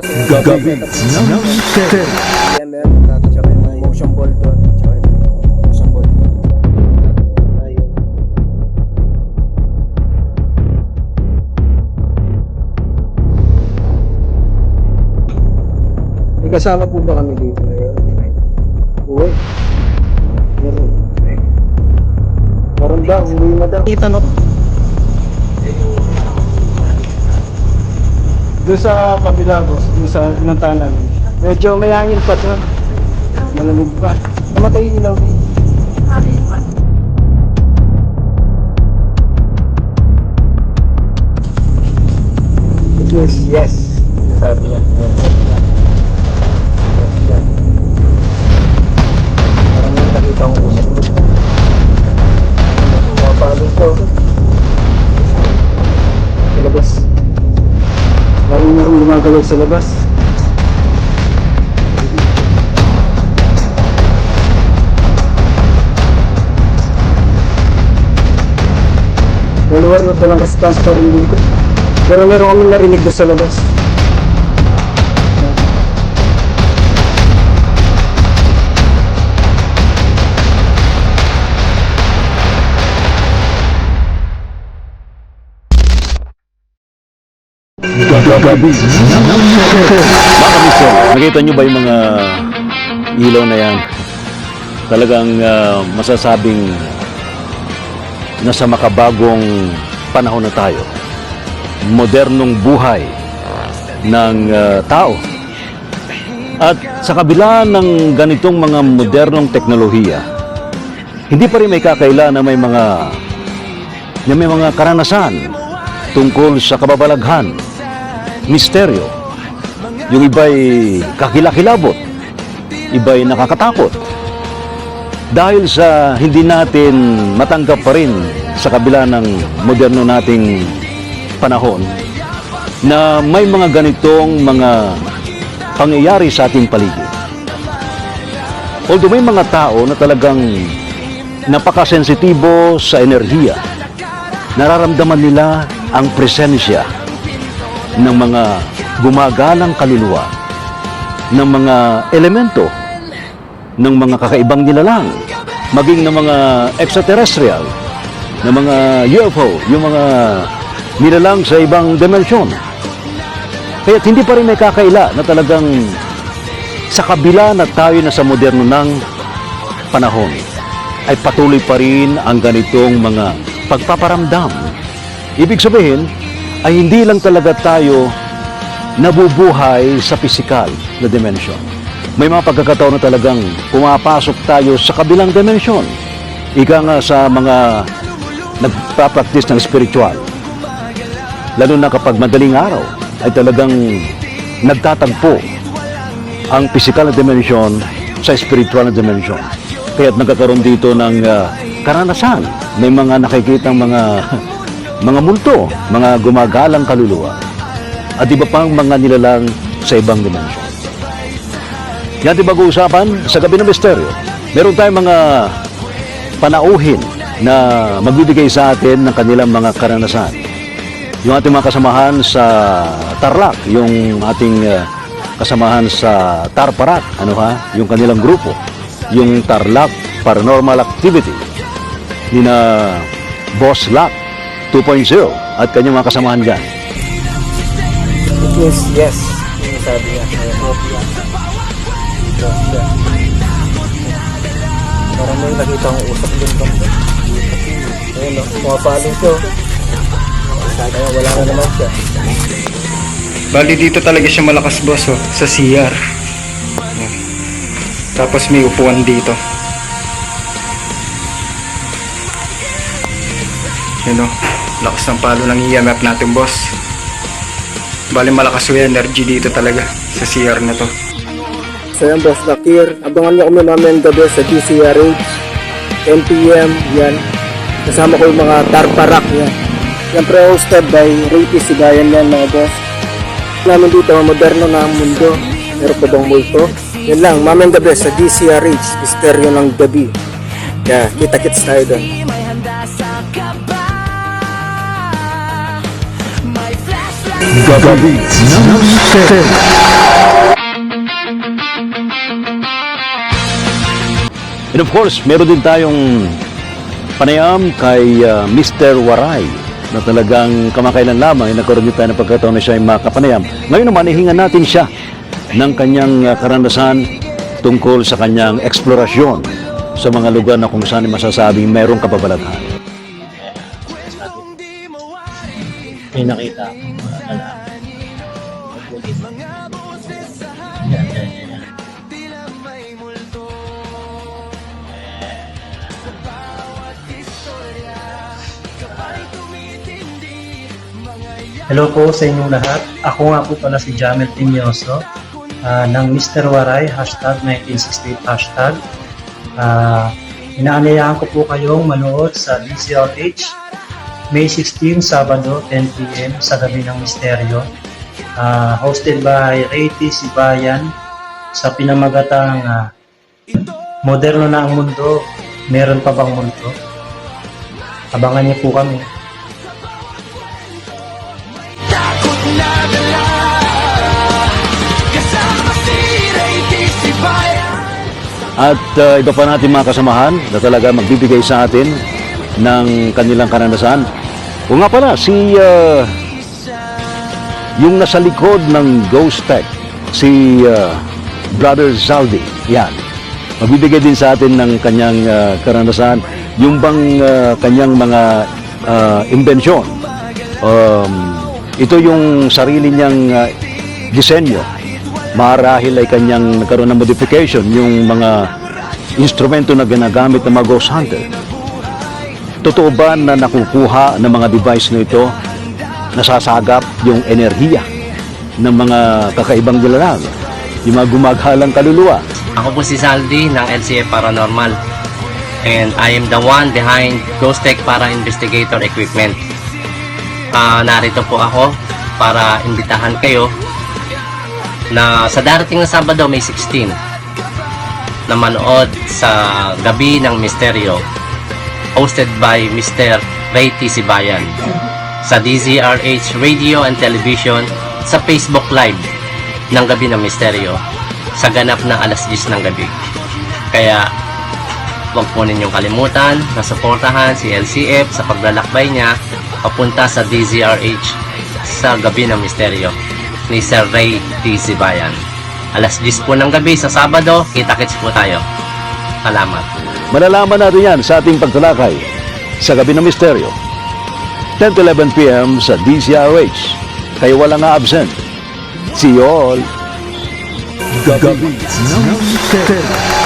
Gabi ng Mister. Yan, meron natin tsaka yung motion ball doon. Tsaka yung motion ball. Ayun. May kasama po ba kami dito ngayon? Uy. Meron. Meron daw, uwi na daw. Kita no? Doon sa kabila boss, doon sa lantanan. Medyo may hangin pa doon. Malamig pa. Namatay yung ilaw dito. Yes, yes. Sabi niya. Parang yung nakita kong usap. Mapalong ko. Sa labas. Marunong akong gumagalaw sa labas. Maluwar na lang kasi transparent dito. Pero meron kami narinig doon sa labas. Gabi ng Mister. Mga kamister, nakita nyo ba yung mga ilaw na yan? Talagang masasabing nasa makabagong panahon na tayo. Modernong buhay ng tao. At sa kabila ng ganitong mga modernong teknolohiya, hindi pa rin may kakaila na may mga karanasan tungkol sa kababalaghan, misteryo. Yung iba'y kakilakilabot, iba'y nakakatakot. Dahil sa hindi natin matanggap pa rin sa kabila ng moderno nating panahon na may mga ganitong mga pangyayari sa ating paligid. Although may mga tao na talagang napakasensitibo sa enerhiya, nararamdaman nila ang presensya ng mga gumagalang kaluluwa, ng mga elemento, ng mga kakaibang nilalang, maging ng mga extraterrestrial, ng mga UFO, yung mga nilalang sa ibang dimensyon. Kaya hindi pa rin may kakaila na talagang sa kabila na tayo na sa moderno ng panahon, ay patuloy pa rin ang ganitong mga pagpaparamdam. Ibig sabihin, ay hindi lang talaga tayo nabubuhay sa pisikal na dimensyon. May mga pagkakataon na talagang pumapasok tayo sa kabilang dimensyon. Ika nga sa mga nagpa-practice ng spiritual. Lalo na kapag madaling araw, ay talagang nagtatagpo ang pisikal na dimensyon sa spiritual na dimensyon. Kaya't nagkakaroon dito ng karanasan. May mga nakikitang mga multo, mga gumagalang kaluluwa, at iba pang mga nilalang sa ibang dimensyon. Yan di pag-uusapan sa Gabi ng Misteryo. Meron tayong mga panauhin na magbibigay sa atin ng kanilang mga karanasan. Yung ating mga kasamahan sa Tarlac, yung ating kasamahan sa Tarparat, yung kanilang grupo, yung Tarlac Paranormal Activity, ni na Boss Lac 2.0 at kanyang mga kasamahan dyan. Yes, yes. Yung sabi niya. Parang may nakita kong usap din ba? Ayun o, pumapaling siya. Kaya wala na naman siya. Bali dito talaga siya malakas boss sa CR. Tapos may upuan dito. Yun o, lakas ng palo ng EMF natin boss. Bali malakas yung energy dito talaga sa CR na to. So yan Boss Lakir, abangan niyo kami namin gabi sa DCRH 10 PM, yan. Kasama ko yung mga Tarparak yan. Siyempre hosted by Ricky Sigayan yan mga boss. Namin dito, moderno na ang mundo. Meron pa bang multo? Yan lang, mamayang gabi sa DCRH, Misteryo ng Gabi. Kaya kita-kits tayo doon. Gabi ng Mister. And of course, meron din tayong panayam kay Mr. Waray na talagang kamakailan lamang ay nagkaroon din tayo ng pagkataon na siya ay makapanayam. Ngayon naman, ihingan natin siya ng kanyang karanasan tungkol sa kanyang eksplorasyon sa mga lugar na kung saan ay masasabing mayroong kababalaghan. May nakita akong mga lalaki. Magulit. Yan. Hello po sa inyong lahat. Ako nga po pala si Jamel Tinyoso ng Mr. Waray, #1968 inaanyayahan ko po kayong manood sa DCRH May 16, Sabado, 10 p.m. sa Gabi ng Misteryo. Hosted by Ray T. Sibayan sa pinamagatang Moderno na ang mundo, meron pa bang multo? Abangan niyo po kami. At iba pa natin mga kasamahan na talaga magbibigay sa atin ng kanilang karanasan. O nga pala, yung nasa likod ng Ghost Tech, si Brother Zaldi, yan. Magbibigay din sa atin ng kanyang karanasan, yung bang kanyang mga imbensyon. Ito yung sarili niyang disenyo. Marahil ay kanyang nagkaroon ng modification yung mga instrumento na ginagamit ng mga ghost hunter. Totoo ba na nakukuha ng mga device na ito, nasasagap yung enerhiya ng mga kakaibang nilalang, yung mga gumaghalang kaluluwa? Ako po si Saldi ng LCF Paranormal and I am the one behind Ghost Tech Para Investigator Equipment. Narito po ako para imbitahan kayo na sa darating na Sabado, May 16 na manood sa Gabi ng Misteryo hosted by Mr. Ray T. Sibayan sa DZRH Radio and Television sa Facebook Live ng Gabi ng Misteryo sa ganap ng alas 10 ng gabi. Kaya huwag po ninyong kalimutan na suportahan si LCF sa paglalakbay niya papunta sa DZRH sa Gabi ng Misteryo ni Sir Ray T. Sibayan. Alas 10 po ng gabi sa Sabado, kita-kits po tayo. Salamat. Malalaman natin yan sa ating pagtalakay sa Gabi ng Misteryo. 10 to 11 p.m. sa DCRH. Kayo walang absent. See you all. Gabi ng Misteryo.